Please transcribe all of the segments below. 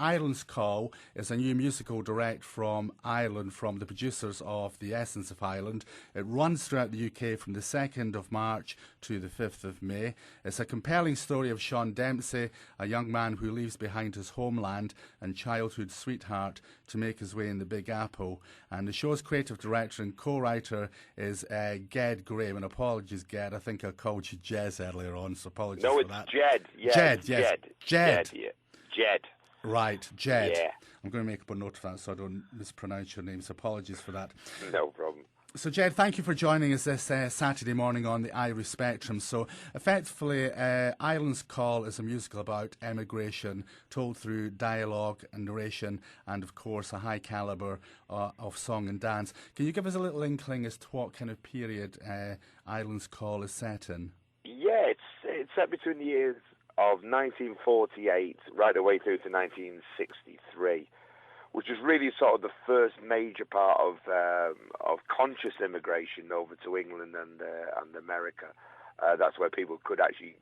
Ireland's Call is a new musical direct from Ireland, from the producers of The Essence of Ireland. It runs throughout the UK from the 2nd of March to the 5th of May. It's a compelling story of Sean Dempsey, a young man who leaves behind his homeland and childhood sweetheart to make his way in the Big Apple. And the show's creative director and co-writer is Ged Graham. And apologies, Ged, I think I called you Jez earlier on, so apologies for that. No, it's Ged. Yeah, Ged, yes. Ged. Yeah. Ged. Right, Ged. Yeah. I'm going to make up a note of that so I don't mispronounce your name, so apologies for that. No problem. So, Ged, thank you for joining us this Saturday morning on the Irish Spectrum. So, effectively, Ireland's Call is a musical about emigration, told through dialogue and narration, and, of course, a high calibre of song and dance. Can you give us a little inkling as to what kind of period Ireland's Call is set in? Yeah, it's set between the years of 1948 right the way through to 1963. Which was really sort of the first major part of conscious immigration over to England and America. That's where people could actually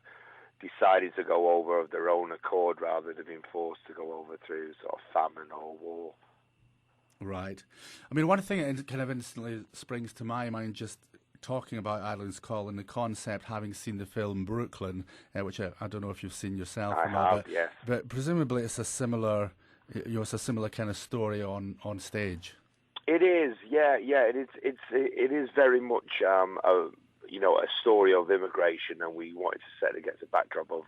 decided to go over of their own accord rather than being forced to go over through sort of famine or war. Right. I mean, one thing that kind of instantly springs to my mind just talking about Ireland's Call and the concept, having seen the film Brooklyn, which I don't know if you've seen yourself or not, yes. But presumably it's a similar... it's a similar kind of story on stage. It is, yeah. It is very much a story of immigration, and we wanted to set it against a backdrop of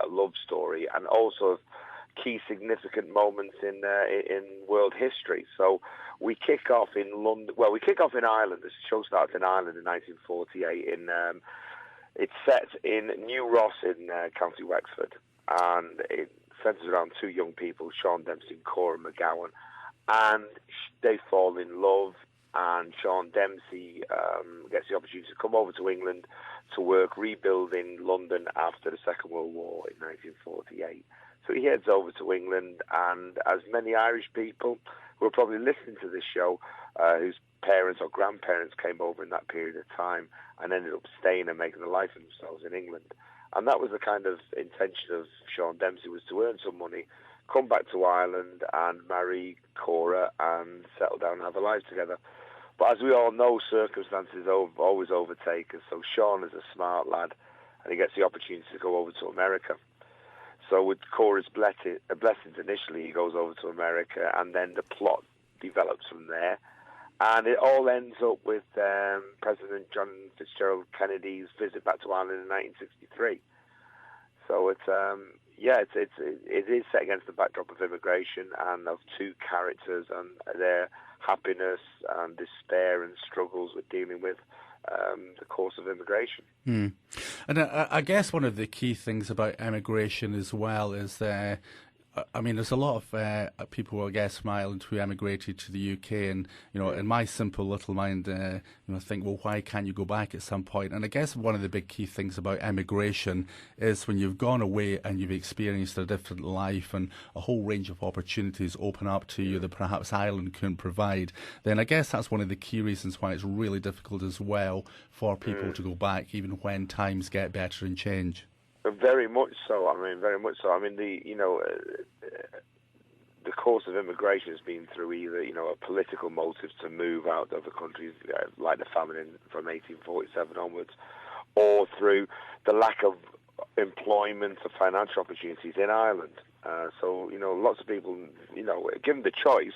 a love story, and also key significant moments in world history. So we kick off in London. Well, we kick off in Ireland. The show starts in Ireland in 1948. It's set in New Ross in County Wexford, and it centres around two young people, Sean Dempsey and Cora McGowan, and they fall in love, and Sean Dempsey gets the opportunity to come over to England to work rebuilding London after the Second World War in 1948. So he heads over to England, and as many Irish people who are probably listening to this show, whose parents or grandparents came over in that period of time and ended up staying and making a life for themselves in England. And that was the kind of intention of Sean Dempsey, was to earn some money, come back to Ireland and marry Cora and settle down and have a life together. But as we all know, circumstances always overtake us. So Sean is a smart lad, and he gets the opportunity to go over to America. So with Cora's blessings initially, he goes over to America, and then the plot develops from there. And it all ends up with President John Fitzgerald Kennedy's visit back to Ireland in 1963. So it is set against the backdrop of immigration and of two characters and their happiness and despair and struggles with dealing with the course of immigration. And I guess one of the key things about immigration as well is I mean, there's a lot of people, I guess, from Ireland who emigrated to the UK, and in my simple little mind, think, well, why can't you go back at some point? And I guess one of the big key things about emigration is when you've gone away and you've experienced a different life and a whole range of opportunities open up to you that perhaps Ireland couldn't provide, then I guess that's one of the key reasons why it's really difficult as well for people to go back, even when times get better and change. Very much so. Very much so. the course of immigration has been through either a political motive to move out of the countries, like the famine from 1847 onwards, or through the lack of employment or financial opportunities in Ireland. So lots of people, given the choice,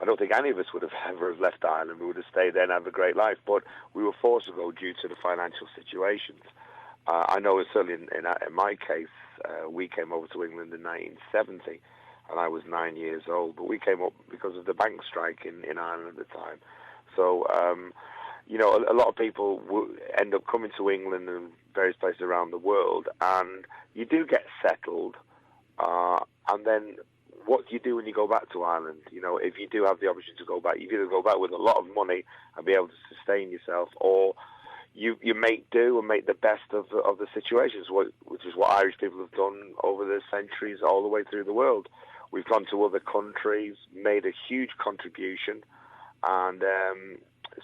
I don't think any of us would have ever left Ireland. We would have stayed there and have a great life, but we were forced to go due to the financial situations. I know certainly in my case, we came over to England in 1970, and I was 9 years old, but we came up because of the bank strike in Ireland at the time. So, a lot of people end up coming to England and various places around the world, and you do get settled, and then what do you do when you go back to Ireland? If you do have the opportunity to go back, you either go back with a lot of money and be able to sustain yourself, or you make do and make the best of the situations, which is what Irish people have done over the centuries all the way through the world. We've gone to other countries, made a huge contribution, and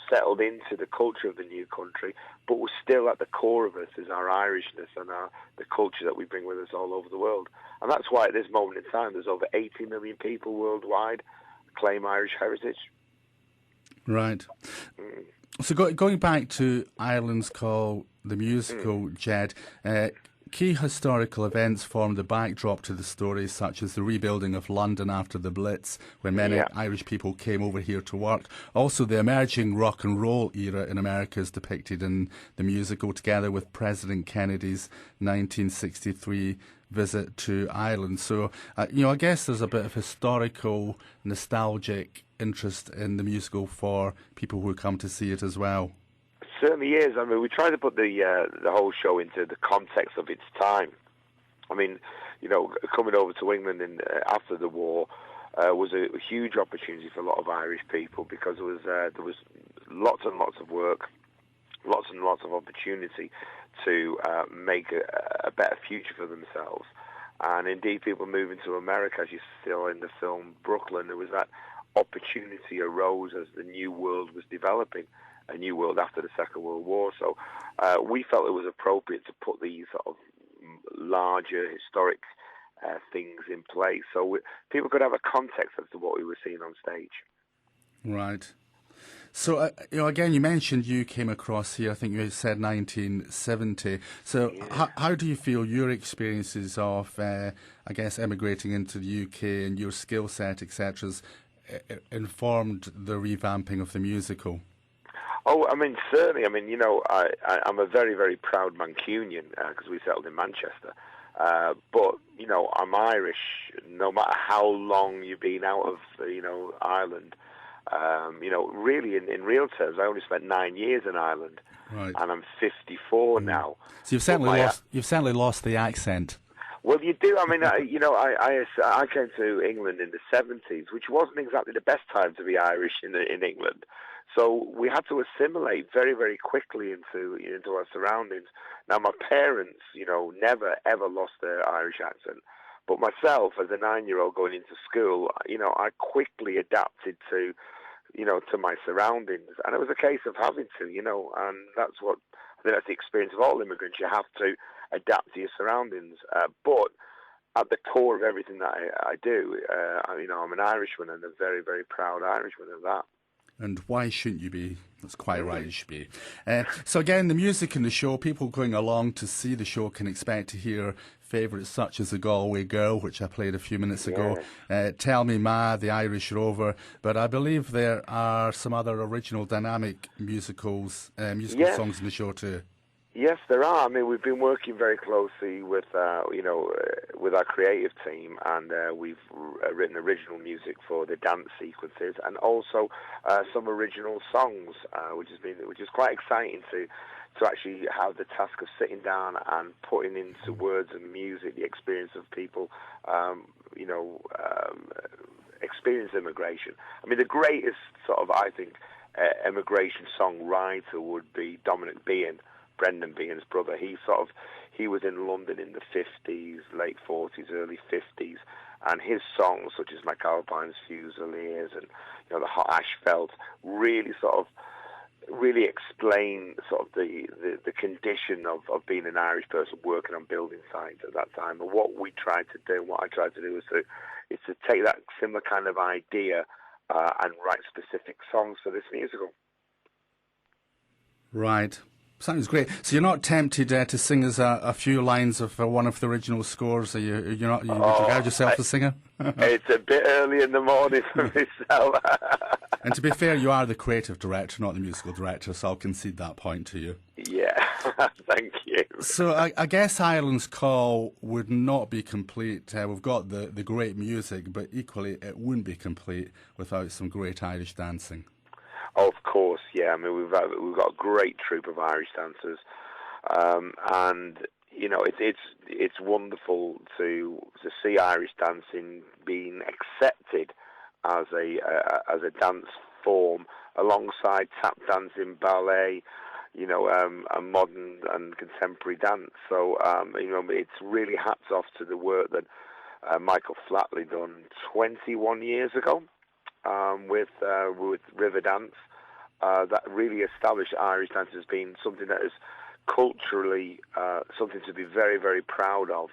settled into the culture of the new country, but we're still at the core of us is our Irishness and the culture that we bring with us all over the world. And that's why at this moment in time, there's over 80 million people worldwide claim Irish heritage. Right. So going back to Ireland's Call, the musical, Ged, key historical events formed the backdrop to the story, such as the rebuilding of London after the Blitz, when many Irish people came over here to work. Also, the emerging rock and roll era in America is depicted in the musical, together with President Kennedy's 1963 visit to Ireland. So, I guess there's a bit of historical, nostalgic interest in the musical for people who come to see it as well. Certainly is. I mean, we try to put the whole show into the context of its time. I mean, coming over to England after the war was a huge opportunity for a lot of Irish people, because there was lots and lots of work, lots and lots of opportunity to make a better future for themselves. And indeed, people moving to America, as you saw in the film Brooklyn, there was that opportunity arose as the new world was developing. A new world after the Second World War. So we felt it was appropriate to put these sort of larger historic things in place, so people could have a context as to what we were seeing on stage. Right. So, again, you mentioned you came across here, I think you said 1970. So how do you feel your experiences of, emigrating into the UK and your skill set, etc., informed the revamping of the musical? Oh, I mean, certainly. I mean, I'm a very, very proud Mancunian because we settled in Manchester. But, I'm Irish. No matter how long you've been out of, Ireland, really in real terms, I only spent 9 years in Ireland, right. And I'm 54 now. So you've certainly lost the accent. Well, you do. I mean, I came to England in the 70s, which wasn't exactly the best time to be Irish in England. So we had to assimilate very, very quickly into our surroundings. Now, my parents, never, ever lost their Irish accent. But myself, as a 9-year-old going into school, I quickly adapted to my surroundings. And it was a case of having to, and that's that's the experience of all immigrants. You have to adapt to your surroundings. But at the core of everything that I do, I'm an Irishman, and a very, very proud Irishman of that. And why shouldn't you be? That's quite right, you should be. So again, the music in the show, people going along to see the show can expect to hear favourites such as The Galway Girl, which I played a few minutes ago, Tell Me Ma, The Irish Rover, but I believe there are some other original dynamic musical songs in the show too. Yes, there are. I mean, we've been working very closely with with our creative team, and we've written original music for the dance sequences, and also some original songs, which is quite exciting to actually have the task of sitting down and putting into words and music the experience of people, experience immigration. I mean, the greatest sort of, I think, immigration songwriter would be Dominic Behan. Brendan Behan's brother. He was in London in the 50s, late 40s, early 50s, and his songs, such as McAlpine's Fusiliers and the Hot Asphalt, really explain sort of the condition of being an Irish person working on building sites at that time. And what I tried to do is to take that similar kind of idea and write specific songs for this musical. Right. Sounds great. So you're not tempted to sing us a few lines of one of the original scores? Would you regard yourself as a singer? It's a bit early in the morning for myself. And to be fair, you are the creative director, not the musical director, so I'll concede that point to you. Yeah, thank you. So I guess Ireland's Call would not be complete. We've got the great music, but equally it wouldn't be complete without some great Irish dancing. Of course, yeah. I mean, we've got a great troupe of Irish dancers, and it's wonderful to see Irish dancing being accepted as a dance form alongside tap dancing, ballet, a modern and contemporary dance. So it's really hats off to the work that Michael Flatley done 21 years ago. With Riverdance, that really established Irish dance as being something that is culturally something to be very, very proud of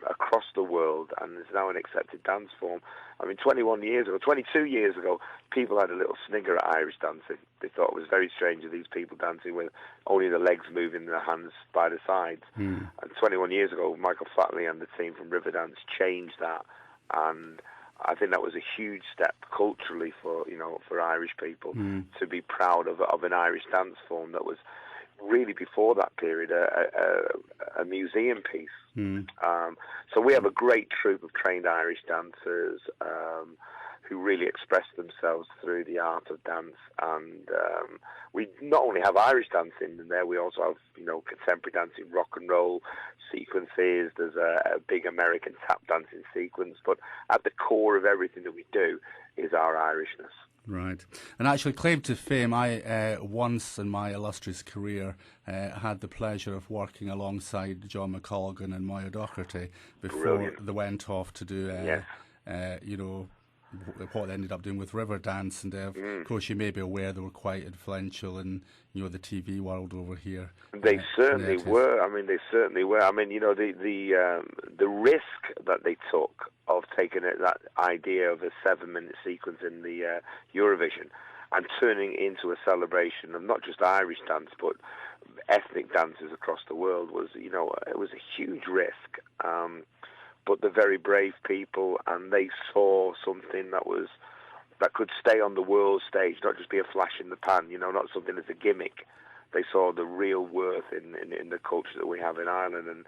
across the world, and is now an accepted dance form. I mean, 22 years ago, people had a little snigger at Irish dancing. They thought it was very strange of these people dancing with only the legs moving, their hands by the sides. And 21 years ago, Michael Flatley and the team from Riverdance changed that, and I think that was a huge step culturally for Irish people to be proud of an Irish dance form that was really before that period a museum piece. So we have a great troupe of trained Irish dancers who really express themselves through the art of dance, and we not only have Irish dancing in there, we also have contemporary dancing, rock and roll sequences. There's a big American tap dancing sequence, but at the core of everything that we do is our Irishness. Right. And actually, claim to fame, I once in my illustrious career had the pleasure of working alongside John McColgan and Moya Docherty before they went off to do, what they ended up doing with Riverdance. And of course, you may be aware they were quite influential in the TV world over here. They certainly were. I mean, they certainly were. I mean, the risk that they took of taking that idea of a 7-minute sequence in the Eurovision and turning it into a celebration of not just Irish dance but ethnic dances across the world was, it was a huge risk. But they're very brave people, and they saw something that could stay on the world stage, not just be a flash in the pan, not something that's a gimmick. They saw the real worth in the culture that we have in Ireland, and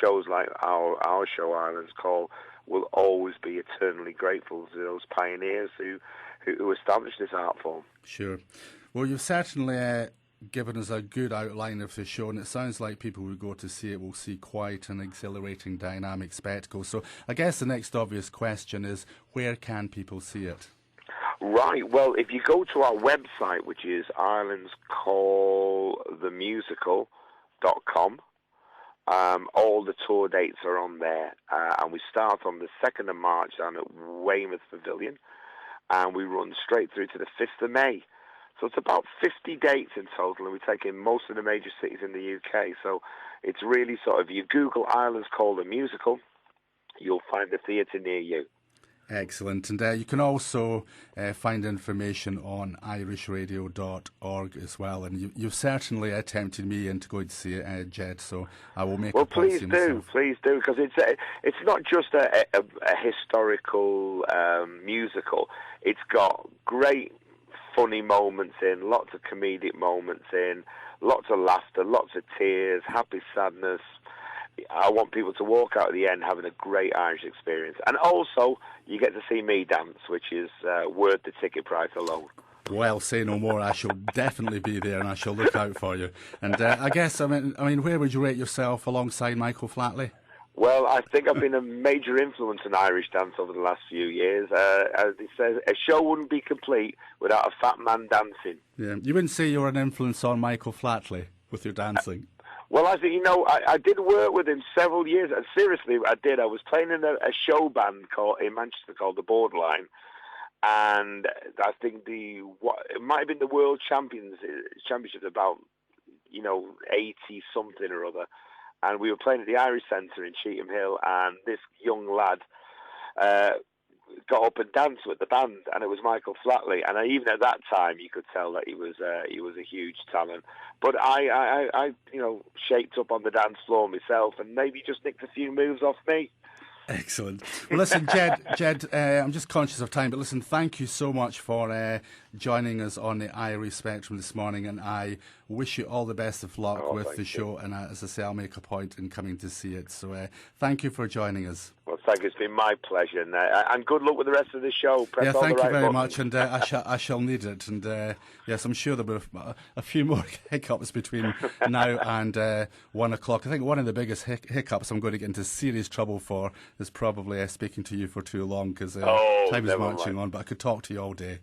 shows like our show, Ireland's Call, will always be eternally grateful to those pioneers who established this art form. Sure. Well, you've certainly given us a good outline of the show, and it sounds like people who go to see it will see quite an exhilarating, dynamic spectacle. So I guess the next obvious question is, where can people see it? Right. Well, if you go to our website, which is irelandscallthemusical.com, all the tour dates are on there, and we start on the 2nd of March down at Weymouth Pavilion, and we run straight through to the 5th of May. So it's about 50 dates in total, and we take in most of the major cities in the UK. So it's really sort of, you Google Ireland's Call the Musical, you'll find a theatre near you. Excellent. And you can also find information on irishradio.org as well. And you've certainly tempted me into going to see it, Ged, so I will make a point to myself. Please do, because it's not just a historical musical. It's got great funny moments in, lots of comedic moments in, lots of laughter, lots of tears, happy sadness. I want people to walk out at the end having a great Irish experience. And also, you get to see me dance, which is worth the ticket price alone. Well, say no more. I shall definitely be there, and I shall look out for you. And I guess, I mean, where would you rate yourself alongside Michael Flatley? Well, I think I've been a major influence in Irish dance over the last few years. As he says, a show wouldn't be complete without a fat man dancing. Yeah, you wouldn't say you're an influence on Michael Flatley with your dancing? Well, I think, I did work with him several years. And seriously, I did. I was playing in a show band in Manchester called The Borderline. And I think it might have been the World Championship about, 80-something or other. And we were playing at the Irish Centre in Cheetham Hill, and this young lad got up and danced with the band, and it was Michael Flatley. And even at that time, you could tell that he was a huge talent. But I shaped up on the dance floor myself, and maybe just nicked a few moves off me. Excellent. Well, listen, Ged, I'm just conscious of time, but listen, thank you so much for joining us on the Irish Spectrum this morning, and I wish you all the best of luck with the show, and as I say, I'll make a point in coming to see it. So thank you for joining us. Well, thank you. It's been my pleasure, and good luck with the rest of the show. Press thank you very buttons. much, and I shall need it. And yes, I'm sure there'll be a few more hiccups between now and 1 o'clock. I think one of the biggest hiccups I'm going to get into serious trouble for is probably speaking to you for too long, because time is marching on, but I could talk to you all day.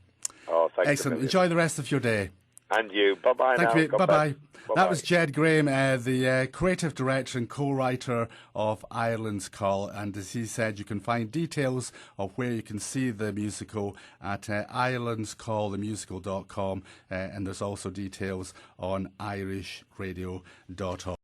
Oh, thanks. Excellent. Enjoy the rest of your day. And you. Bye-bye Thank now. you. God Bye-bye. bless. That was Ged Graham, the creative director and co-writer of Ireland's Call. And as he said, you can find details of where you can see the musical at irelandscallthemusical.com. And there's also details on irishradio.org.